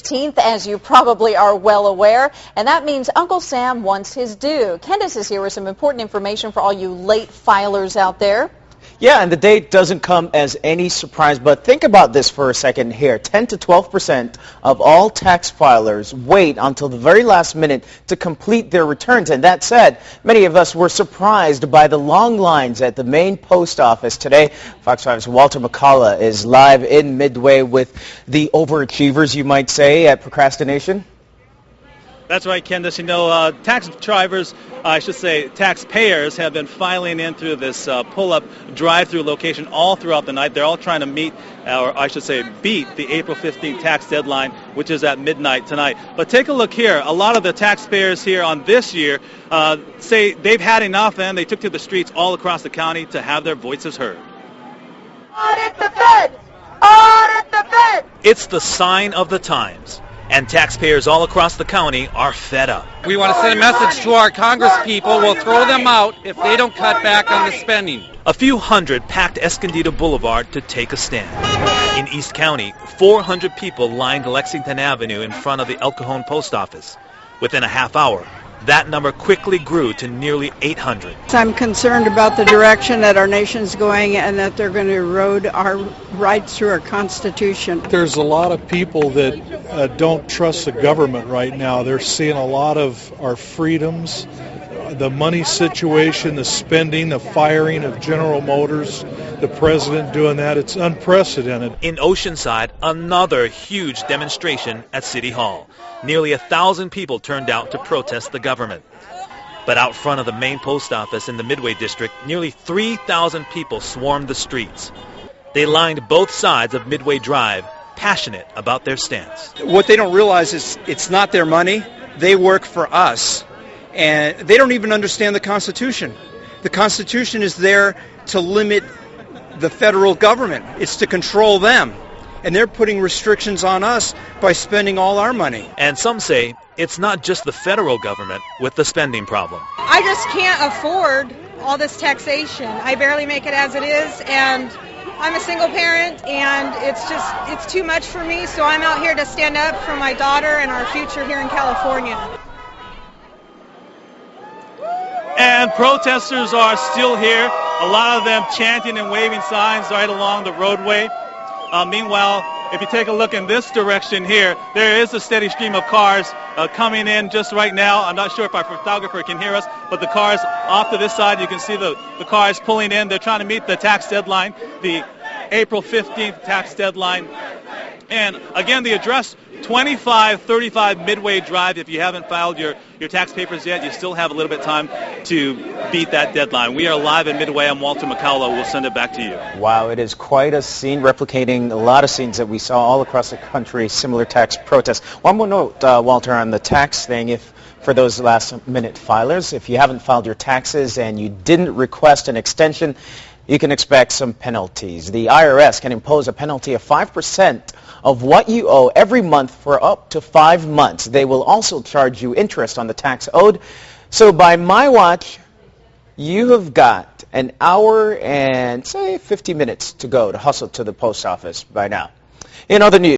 16th, as you probably are well aware, and that means Uncle Sam wants his due. Candace is here with some important information for all you late filers out there. Yeah, and the date doesn't come as any surprise, but think about this for a second here. 10 to 12% of all tax filers wait until the very last minute to complete their returns. And that said, many of us were surprised by the long lines at the main post office today. Fox 5's Walter McCullough is live in Midway with the overachievers, you might say, at procrastination. That's right, Candace. You know, tax drivers, I should say taxpayers, have been filing in through this pull-up drive-through location all throughout the night. They're all trying to meet, or I should say beat, the April 15th tax deadline, which is at midnight tonight. But take a look here. A lot of the taxpayers here on this year say they've had enough, and they took to the streets all across the county to have their voices heard. Audit the Fed! Audit the Fed! It's the sign of the times. And taxpayers all across the county are fed up. We want to send a message to our Congress people. We'll throw them out if they don't cut back on the spending. A few hundred packed Escondido Boulevard to take a stand. In East County, 400 people lined Lexington Avenue in front of the El Cajon post office. Within a half hour, that number quickly grew to nearly 800. I'm concerned about the direction that our nation's going and that they're going to erode our rights through our Constitution. There's a lot of people that don't trust the government right now. They're seeing a lot of our freedoms, the money situation, the spending, the firing of General Motors, the president doing that. It's unprecedented. In Oceanside, another huge demonstration at City Hall. Nearly 1,000 people turned out to protest the government. But out front of the main post office in the Midway district, nearly 3,000 people swarmed the streets. They lined both sides of Midway Drive, passionate about their stance. What they don't realize is it's not their money. They work for us. And they don't even understand the Constitution. The Constitution is there to limit the federal government. It's to control them. And they're putting restrictions on us by spending all our money. And some say it's not just the federal government with the spending problem. I just can't afford all this taxation. I barely make it as it is, and I'm a single parent, and it's too much for me, so I'm out here to stand up for my daughter and our future here in California. And protesters are still here, a lot of them chanting and waving signs right along the roadway. Meanwhile, if you take a look in this direction here, there is a steady stream of cars coming in just right now. I'm not sure if our photographer can hear us, but the cars off to this side, you can see the cars pulling in. They're trying to meet the tax deadline, the April 15th tax deadline. And again, the address, 2535 Midway Drive. If you haven't filed your tax papers yet, you still have a little bit of time to beat that deadline. We are live in Midway. I'm Walter McCullough. We'll send it back to you. Wow, it is quite a scene, replicating a lot of scenes that we saw all across the country, similar tax protests. One more note, Walter, on the tax thing. If for those last-minute filers, if you haven't filed your taxes and you didn't request an extension, you can expect some penalties. The IRS can impose a penalty of 5% of what you owe every month for up to 5 months. They will also charge you interest on the tax owed. So by my watch, you have got an hour and, say, 50 minutes to go to hustle to the post office by now. In other news,